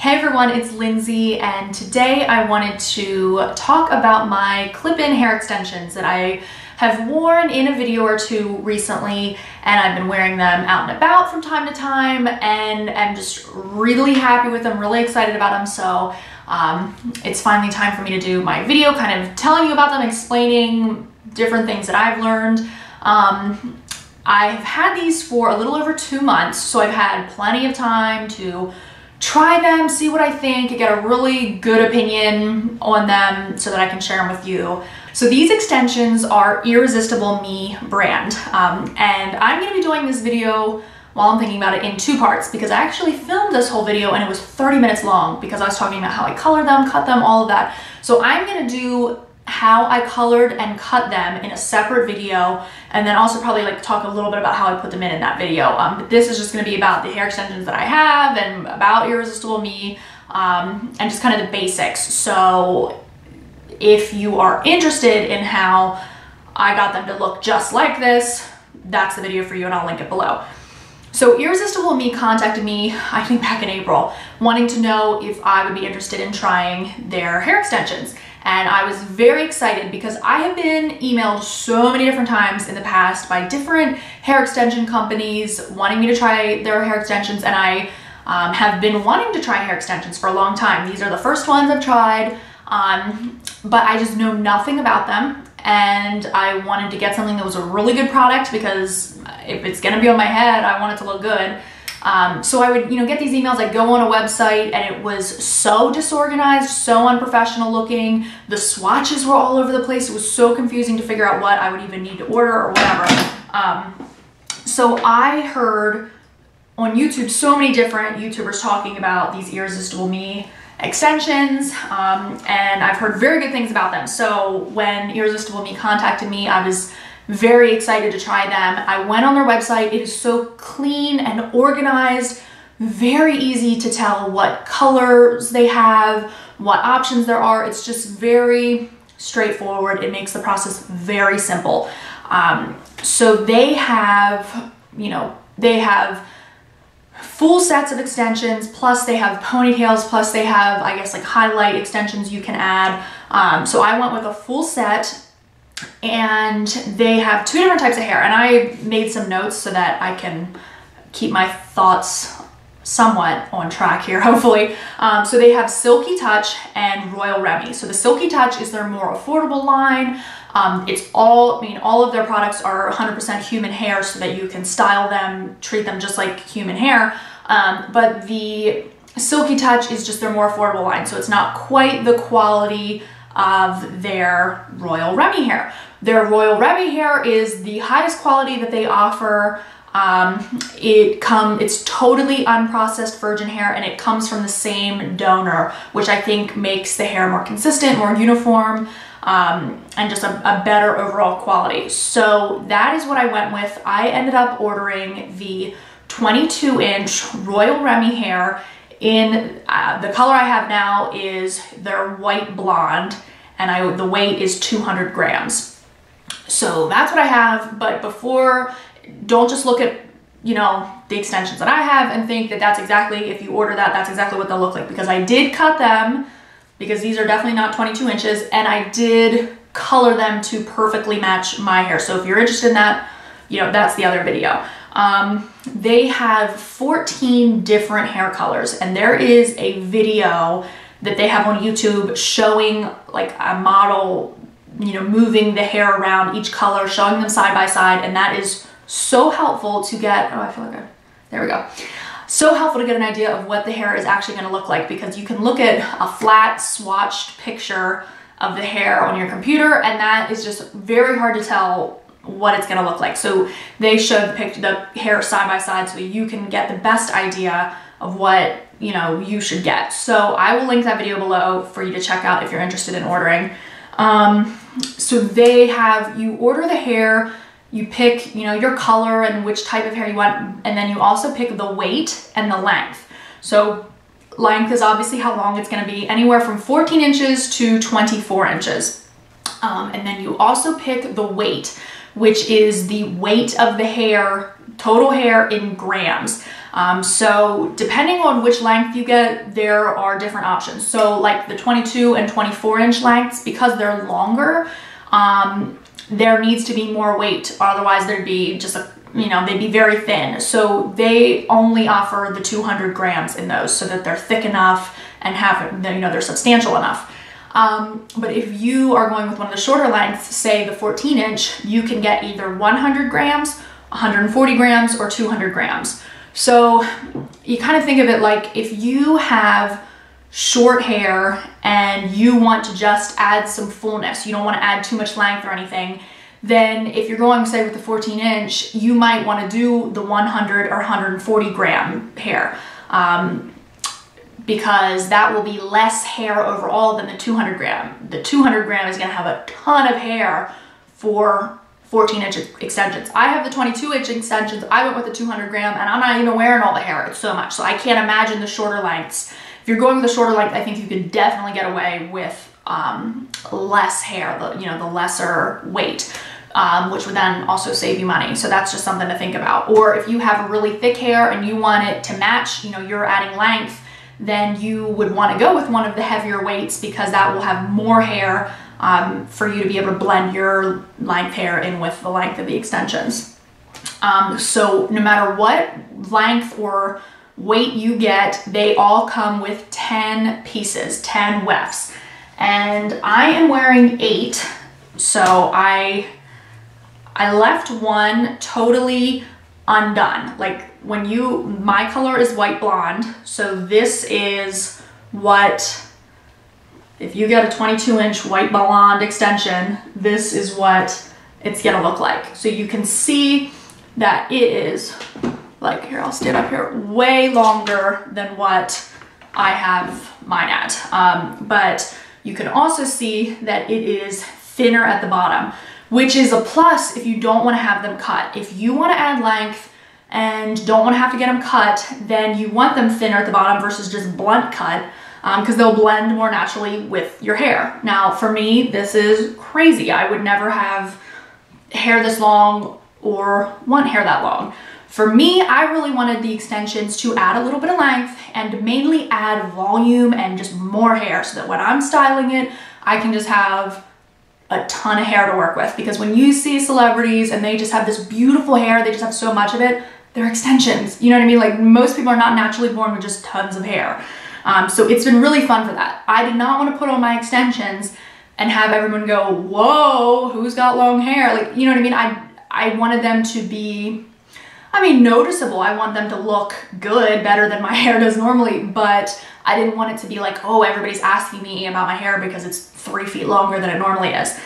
Hey everyone, it's Lindsay, and today I wanted to talk about my clip-in hair extensions that I have worn in a video or two recently, and I've been wearing them out and about from time to time, and I'm just really happy with them, really excited about them. So it's finally time for me to do my video kind of telling you about them, explaining different things that I've learned. I've had these for a little over 2 months, so I've had plenty of time to try them, see what I think, get a really good opinion on them so that I can share them with you. So these extensions are Irresistible Me brand, and I'm going to be doing this video while I'm thinking about it in 2 parts, because I actually filmed this whole video and it was 30 minutes long because I was talking about how I colored them, cut them, all of that. So I'm going to do how I colored and cut them in a separate video, and then also probably like talk a little bit about how I put them in that video. But this is just going to be about the hair extensions that I have and about Irresistible Me, and just kind of the basics. So if you are interested in how I got them to look just like this, that's the video for you, and I'll link it below. So Irresistible Me contacted me, I think back in April, wanting to know if I would be interested in trying their hair extensions. And I was very excited because I have been emailed so many different times in the past by different hair extension companies wanting me to try their hair extensions, and I have been wanting to try hair extensions for a long time. These are the first ones I've tried, but I just know nothing about them, and I wanted to get something that was a really good product because if it's gonna be on my head, I want it to look good. So I would, get these emails, I'd go on a website and it was so disorganized, so unprofessional looking. The swatches were all over the place. It was so confusing to figure out what I would even need to order or whatever. So I heard on YouTube so many different YouTubers talking about these Irresistible Me extensions, and I've heard very good things about them. So when Irresistible Me contacted me, I was very excited to try them. I went on their website. It is so clean and organized, very easy to tell what colors they have, what options there are. It's just very straightforward. It makes the process very simple. So they have, they have full sets of extensions, plus they have ponytails, plus they have, I guess, like highlight extensions you can add. So I went with a full set, and they have 2 different types of hair, and I made some notes so that I can keep my thoughts somewhat on track here, hopefully. So they have Silky Touch and Royal Remy. So the Silky Touch is their more affordable line. It's all of their products are 100% human hair so that you can style them, treat them just like human hair. But the Silky Touch is just their more affordable line, so it's not quite the quality of their Royal Remy hair. Their Royal Remy hair is the highest quality that they offer. It's totally unprocessed virgin hair, and it comes from the same donor, which I think makes the hair more consistent, more uniform, and just a better overall quality. So that is what I went with. I ended up ordering the 22-inch Royal Remy hair in the color I have now is their white blonde, and the weight is 200 grams. So that's what I have. But don't just look at the extensions that I have and think that that's exactly, if you order that's exactly what they'll look like, because I did cut them, because these are definitely not 22 inches, and I did color them to perfectly match my hair. So if you're interested in that, that's the other video. They have 14 different hair colors, and there is a video that they have on YouTube showing like a model, moving the hair around each color, showing them side by side, and that is so helpful to get, oh, I feel like there we go. So helpful to get an idea of what the hair is actually going to look like, because you can look at a flat swatched picture of the hair on your computer, and that is just very hard to tell what it's going to look like. So they showed the hair side by side so you can get the best idea of what you should get. So I will link that video below for you to check out if you're interested in ordering. So they have, you order the hair, you pick your color and which type of hair you want, and then you also pick the weight and the length. So length is obviously how long it's going to be, anywhere from 14 inches to 24 inches. And then you also pick the weight, which is the weight of the hair, total hair in grams. So depending on which length you get, there are different options. So like the 22 and 24 inch lengths, because they're longer, there needs to be more weight. Otherwise there'd be just a, you know, they'd be very thin. So they only offer the 200 grams in those so that they're thick enough and have, you know, they're substantial enough. But if you are going with one of the shorter lengths, say the 14 inch, you can get either 100 grams, 140 grams, or 200 grams. So you kind of think of it like if you have short hair and you want to just add some fullness, you don't want to add too much length or anything, then if you're going, say, with the 14 inch, you might want to do the 100 or 140 gram hair, because that will be less hair overall than the 200 gram. The 200 gram is going to have a ton of hair for 14 inch extensions. I have the 22 inch extensions. I went with the 200 gram and I'm not even wearing all the hair. It's so much. So I can't imagine the shorter lengths. If you're going with the shorter length, I think you can definitely get away with less hair, the lesser weight. Which would then also save you money. So that's just something to think about. Or if you have really thick hair and you want it to match, you know, you're adding length, then you would want to go with one of the heavier weights because that will have more hair for you to be able to blend your length hair in with the length of the extensions. So no matter what length or weight you get, they all come with 10 pieces, 10 wefts. And I am wearing 8, so I left one totally undone. Like my color is white blonde. So this is what, if you get a 22 inch white blonde extension, this is what it's gonna look like. So you can see that it is like, here, I'll stand up here, way longer than what I have mine at. But you can also see that it is thinner at the bottom, which is a plus if you don't want to have them cut. If you want to add length and don't want to have to get them cut, then you want them thinner at the bottom versus just blunt cut, because they'll blend more naturally with your hair. Now for me, this is crazy. I would never have hair this long or want hair that long. For me, I really wanted the extensions to add a little bit of length and mainly add volume and just more hair so that when I'm styling it, I can just have a ton of hair to work with. Because when you see celebrities and they just have this beautiful hair, they just have so much of it, they're extensions. You know what I mean? Like most people are not naturally born with just tons of hair. So it's been really fun for that. I did not want to put on my extensions and have everyone go, whoa, who's got long hair? Like, you know what I mean? I wanted them to be, noticeable. I want them to look good, better than my hair does normally, but I didn't want it to be like, oh, everybody's asking me about my hair because it's 3 feet longer than it normally is.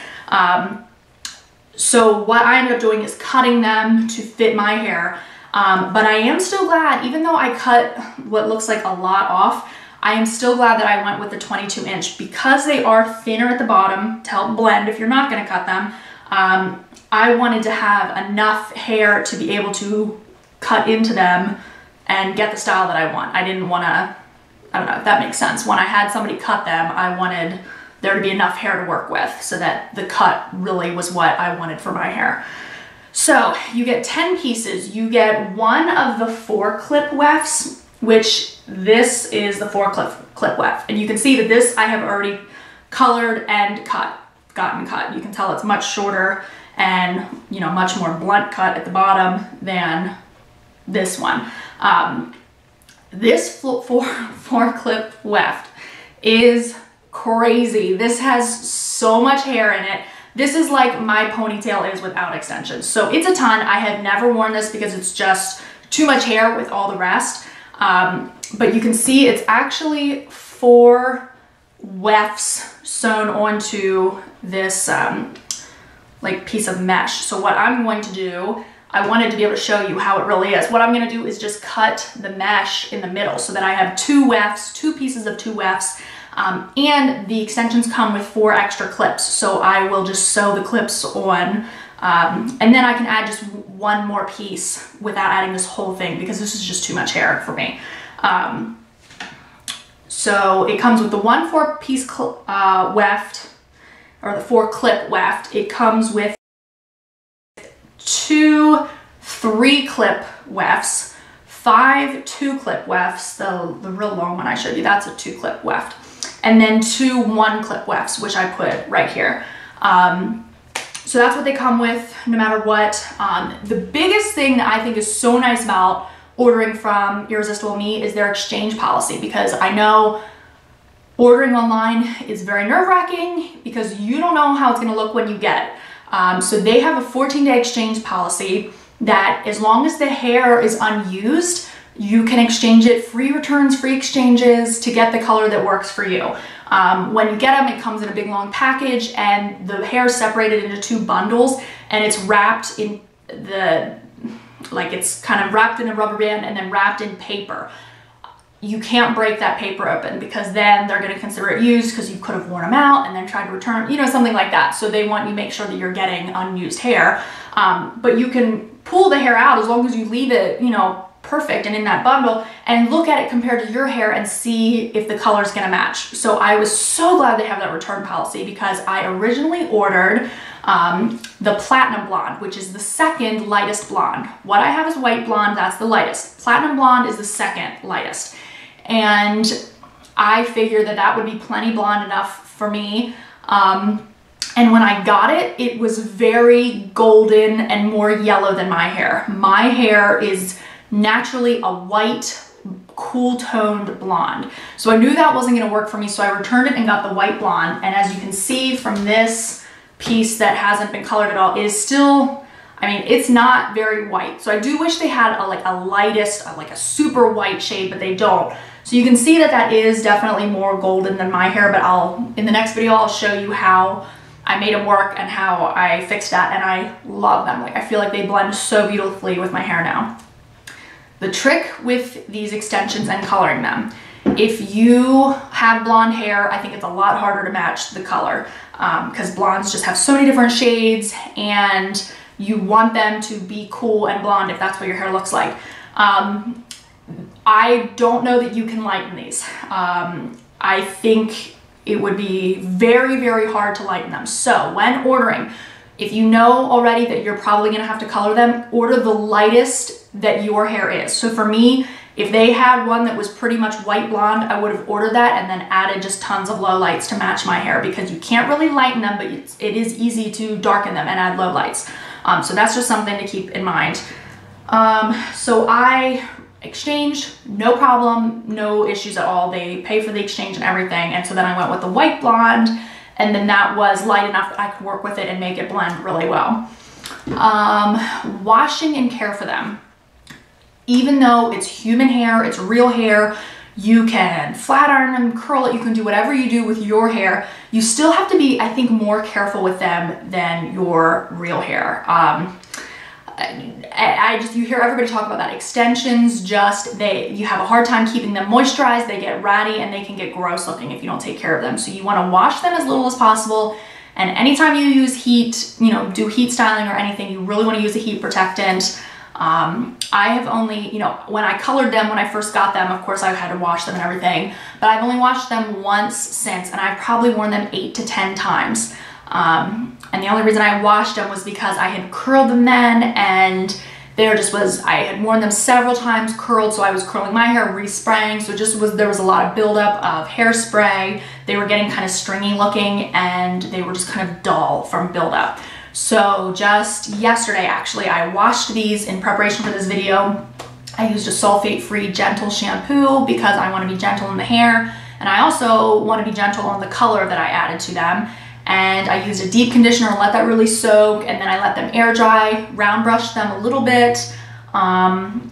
So what I ended up doing is cutting them to fit my hair. But I am still glad, even though I cut what looks like a lot off, I am still glad that I went with the 22 inch because they are thinner at the bottom to help blend if you're not going to cut them. I wanted to have enough hair to be able to cut into them and get the style that I want. I didn't want to, I don't know if that makes sense. When I had somebody cut them, I wanted there to be enough hair to work with so that the cut really was what I wanted for my hair. So you get 10 pieces. You get one of the 4 clip wefts, which this is the 4 clip weft. And you can see that this I have already colored and gotten cut. You can tell it's much shorter and, you know, much more blunt cut at the bottom than this one. This 4 clip weft is crazy. This has so much hair in it. This is like my ponytail is without extensions. So it's a ton. I have never worn this because it's just too much hair with all the rest. But you can see it's actually 4 wefts sewn onto this like piece of mesh. So what I'm going to do, I wanted to be able to show you how it really is. What I'm going to do is just cut the mesh in the middle so that I have 2 wefts, 2 pieces of 2 wefts. And the extensions come with 4 extra clips. So I will just sew the clips on, and then I can add just 1 more piece without adding this whole thing because this is just too much hair for me. So it comes with the 1 4-piece weft, or the 4 clip weft. It comes with 2 3 clip wefts, 5 2-clip wefts, the real long one I showed you, that's a 2-clip weft, and then 2 1-clip wefts, which I put right here. So that's what they come with no matter what. The biggest thing that I think is so nice about ordering from Irresistible Me is their exchange policy, because I know ordering online is very nerve-wracking because you don't know how it's gonna look when you get it. So they have a 14-day exchange policy that as long as the hair is unused, you can exchange it, free returns, free exchanges to get the color that works for you. When you get them, it comes in a big long package and the hair is separated into 2 bundles and it's wrapped in it's kind of wrapped in a rubber band and then wrapped in paper. You can't break that paper open because then they're going to consider it used because you could have worn them out and then tried to return, you know, something like that. So they want you to make sure that you're getting unused hair. But you can pull the hair out as long as you leave it, you know, perfect and in that bundle, and look at it compared to your hair and see if the color is going to match. So I was so glad they have that return policy, because I originally ordered the Platinum Blonde, which is the second lightest blonde. What I have is white blonde, that's the lightest. Platinum Blonde is the second lightest. And I figured that that would be plenty blonde enough for me. And when I got it, it was very golden and more yellow than my hair. My hair is naturally a white, cool toned blonde. So I knew that wasn't gonna work for me, so I returned it and got the white blonde. And as you can see from this piece that hasn't been colored at all, it is still, I mean, it's not very white. So I do wish they had a lightest, like a super white shade, but they don't. So you can see that that is definitely more golden than my hair, but in the next video, I'll show you how I made them work and how I fixed that, and I love them. Like, I feel like they blend so beautifully with my hair now. The trick with these extensions and coloring them, if you have blonde hair, I think it's a lot harder to match the color because blondes just have so many different shades and you want them to be cool and blonde if that's what your hair looks like. I don't know that you can lighten these. I think it would be very, very hard to lighten them. So when ordering, if you know already that you're probably gonna have to color them, order the lightest that your hair is. So for me, if they had one that was pretty much white blonde, I would have ordered that and then added just tons of low lights to match my hair, because you can't really lighten them, but it is easy to darken them and add low lights. So that's just something to keep in mind. So I exchanged, no problem, no issues at all. They pay for the exchange and everything. And so then I went with the white blonde, and then that was light enough that I could work with it and make it blend really well. Washing and care for them. Even though it's human hair, it's real hair, you can flat iron them, curl it, you can do whatever you do with your hair. You still have to be, I think, more careful with them than your real hair. You hear everybody talk about that. Extensions, you have a hard time keeping them moisturized, they get ratty, and they can get gross looking if you don't take care of them. So you wanna wash them as little as possible. And anytime you use heat, you know, do heat styling or anything, you really wanna use a heat protectant. I have only, you know, when I colored them, when I first got them, of course I had to wash them and everything, but I've only washed them once since, and I've probably worn them 8 to 10 times. And the only reason I washed them was because I had curled them then, and I had worn them several times curled, so I was curling my hair, respraying, so there was a lot of buildup of hairspray. They were getting kind of stringy looking, and they were just kind of dull from buildup. So just yesterday, actually, I washed these in preparation for this video. I used a sulfate-free gentle shampoo because I want to be gentle in the hair, and I also want to be gentle on the color that I added to them. And I used a deep conditioner and let that really soak, and then I let them air dry, round brushed them a little bit, and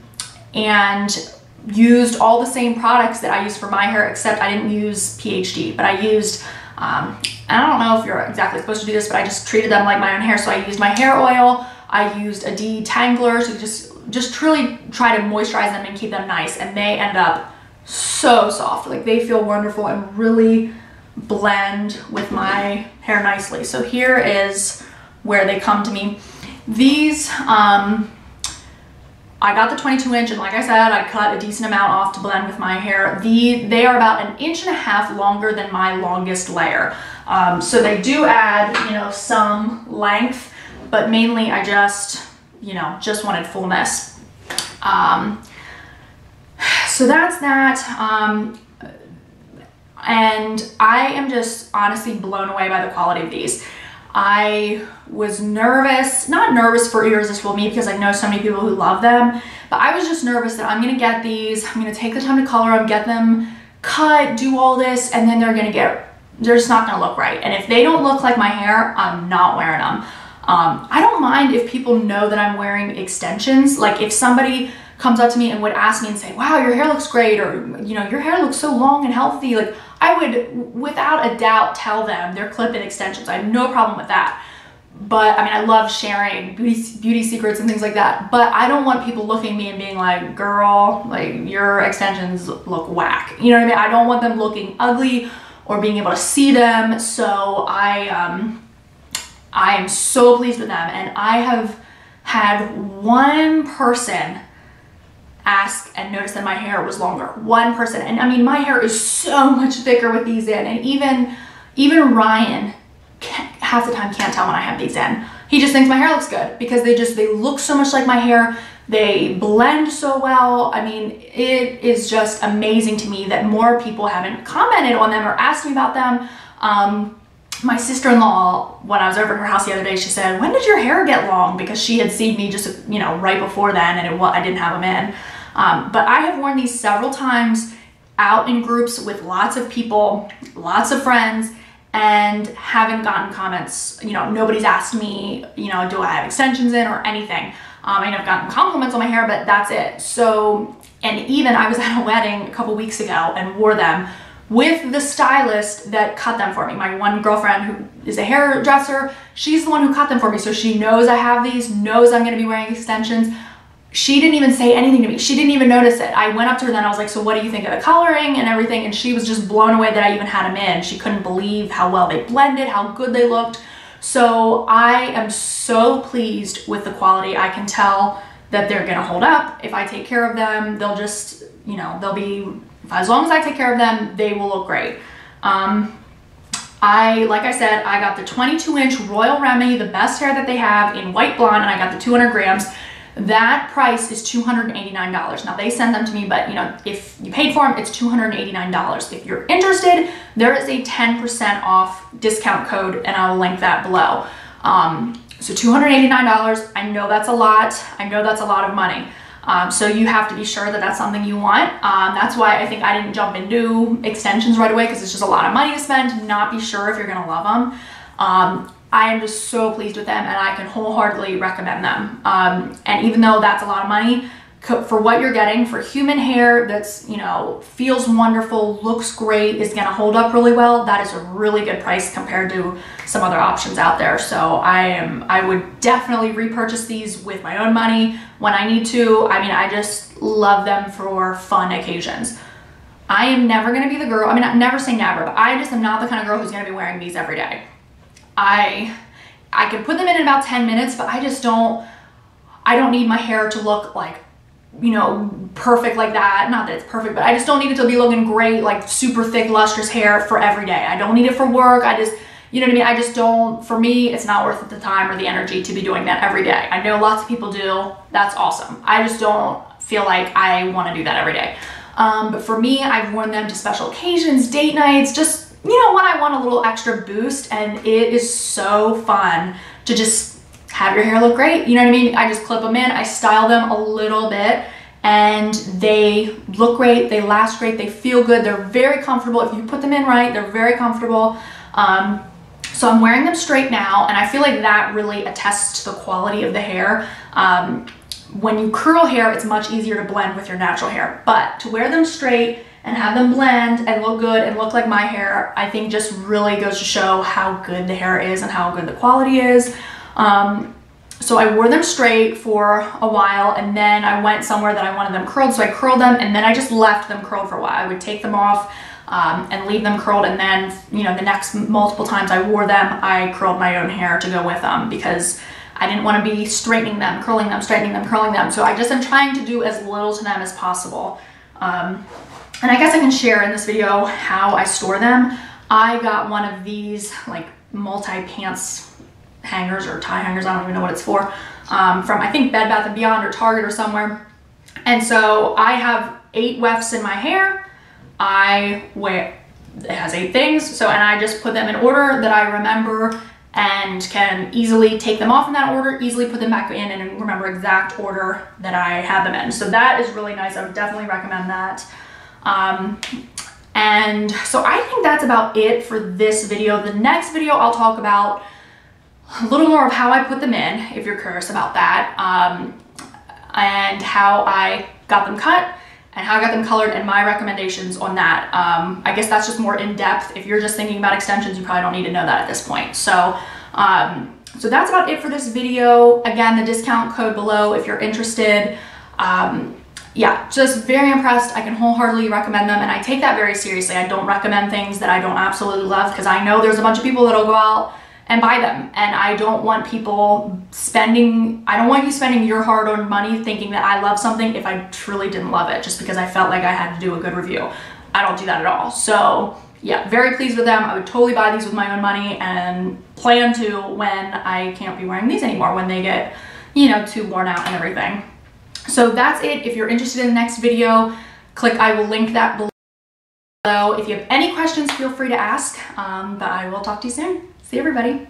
used all the same products that I used for my hair, except I didn't use PhD, but I used, I don't know if you're exactly supposed to do this, but I just treated them like my own hair. So I used my hair oil, I used a detangler to just truly try to moisturize them and keep them nice, and they end up so soft. Like, they feel wonderful and really blend with my hair nicely. So here is where they come to me. These, I got the 22-inch, and like I said, I cut a decent amount off to blend with my hair. They are about 1.5 inches longer than my longest layer. So they do add, you know, some length, but mainly I just wanted fullness. so that's that. And I am just honestly blown away by the quality of these. I was nervous, not nervous for Irresistible Me because I know so many people who love them, but I was just nervous that I'm gonna get these, I'm gonna take the time to color them, get them cut, do all this, and then they're just not gonna look right. And if they don't look like my hair, I'm not wearing them. I don't mind if people know that I'm wearing extensions. Like if somebody comes up to me and would ask me and say, wow, your hair looks great, or you know, your hair looks so long and healthy, like I would without a doubt tell them they're clip-in extensions. I have no problem with that. But I mean, I love sharing beauty secrets and things like that, but I don't want people looking at me and being like, girl, like your extensions look whack. You know what I mean? I don't want them looking ugly or being able to see them. So I am so pleased with them. And I have had one person ask and notice that my hair was longer. One person. And I mean, my hair is so much thicker with these in, and even Ryan half the time can't tell when I have these in. He just thinks my hair looks good because they look so much like my hair. They blend so well. I mean, it is just amazing to me that more people haven't commented on them or asked me about them. My sister-in-law, when I was over at her house the other day, she said, when did your hair get long? Because she had seen me just, you know, right before then, and I didn't have them in. But I have worn these several times out in groups with lots of people, lots of friends, and haven't gotten comments. You know, nobody's asked me, you know, do I have extensions in or anything. I mean, I've gotten compliments on my hair, but that's it. So, and even I was at a wedding a couple weeks ago and wore them with the stylist that cut them for me. My one girlfriend who is a hairdresser, she's the one who cut them for me. So she knows I have these, knows I'm gonna be wearing extensions. She didn't even say anything to me. She didn't even notice it. I went up to her then, I was like, so what do you think of the coloring and everything? And she was just blown away that I even had them in. She couldn't believe how well they blended, how good they looked. So I am so pleased with the quality. I can tell that they're gonna hold up. If I take care of them, they'll just, you know, they'll be, as long as I take care of them, they will look great. Like I said, I got the 22-inch Royal Remy, the best hair that they have in white blonde, and I got the 200 grams. That price is $289. Now they send them to me, but you know, if you paid for them, it's $289. If you're interested, there is a 10% off discount code, and I'll link that below. So $289, I know that's a lot. I know that's a lot of money. So you have to be sure that that's something you want. That's why I think I didn't jump into extensions right away, because it's just a lot of money to spend to not be sure if you're gonna love them. I am just so pleased with them, and I can wholeheartedly recommend them. And even though that's a lot of money, for what you're getting for human hair that's, you know, feels wonderful, looks great, is gonna hold up really well, that is a really good price compared to some other options out there. So I would definitely repurchase these with my own money when I need to. I mean, I just love them for fun occasions. I am never gonna be the girl, I mean, I never say never, but I just am not the kind of girl who's gonna be wearing these every day. I can put them in about 10 minutes, but I don't need my hair to look like, you know, perfect like that. Not that it's perfect, but I just don't need it to be looking great, like super thick, lustrous hair for every day. I don't need it for work. You know what I mean? I just don't, for me, it's not worth the time or the energy to be doing that every day. I know lots of people do. That's awesome. I just don't feel like I want to do that every day. But for me, I've worn them to special occasions, date nights, just, you know, when I want a little extra boost, and it is so fun to just have your hair look great. You know what I mean? I just clip them in, I style them a little bit, and they look great, they last great, they feel good, they're very comfortable. If you put them in right, they're very comfortable. So I'm wearing them straight now, and I feel like that really attests to the quality of the hair. When you curl hair, it's much easier to blend with your natural hair, but to wear them straight and have them blend and look good and look like my hair, I think just really goes to show how good the hair is and how good the quality is. So I wore them straight for a while, and then I went somewhere that I wanted them curled, so I curled them, and then I just left them curled for a while. I would take them off and leave them curled, and then, you know, the next multiple times I wore them, I curled my own hair to go with them, because I didn't want to be straightening them, curling them, straightening them, curling them. So I just am trying to do as little to them as possible. And I guess I can share in this video how I store them. I got one of these like multi-pants hangers or tie hangers, I don't even know what it's for, from I think Bed Bath & Beyond or Target or somewhere. And so I have 8 wefts in my hair. It has 8 things, so, and I just put them in order that I remember and can easily take them off in that order, easily put them back in and remember exact order that I had them in. So that is really nice. I would definitely recommend that. And so I think that's about it for this video. The next video I'll talk about a little more of how I put them in, if you're curious about that, and how I got them cut and how I got them colored and my recommendations on that. I guess that's just more in depth. If you're just thinking about extensions, you probably don't need to know that at this point. So, so that's about it for this video. Again, the discount code below if you're interested. Yeah, just very impressed. I can wholeheartedly recommend them, and I take that very seriously. I don't recommend things that I don't absolutely love, because I know there's a bunch of people that'll go out and buy them, and I don't want people spending, I don't want you spending your hard-earned money thinking that I love something if I truly didn't love it, just because I felt like I had to do a good review. I don't do that at all. So yeah, very pleased with them. I would totally buy these with my own money, and plan to when I can't be wearing these anymore, when they get, you know, too worn out and everything. So that's it. If you're interested in the next video, I will link that below. If you have any questions, feel free to ask, but I will talk to you soon. See everybody.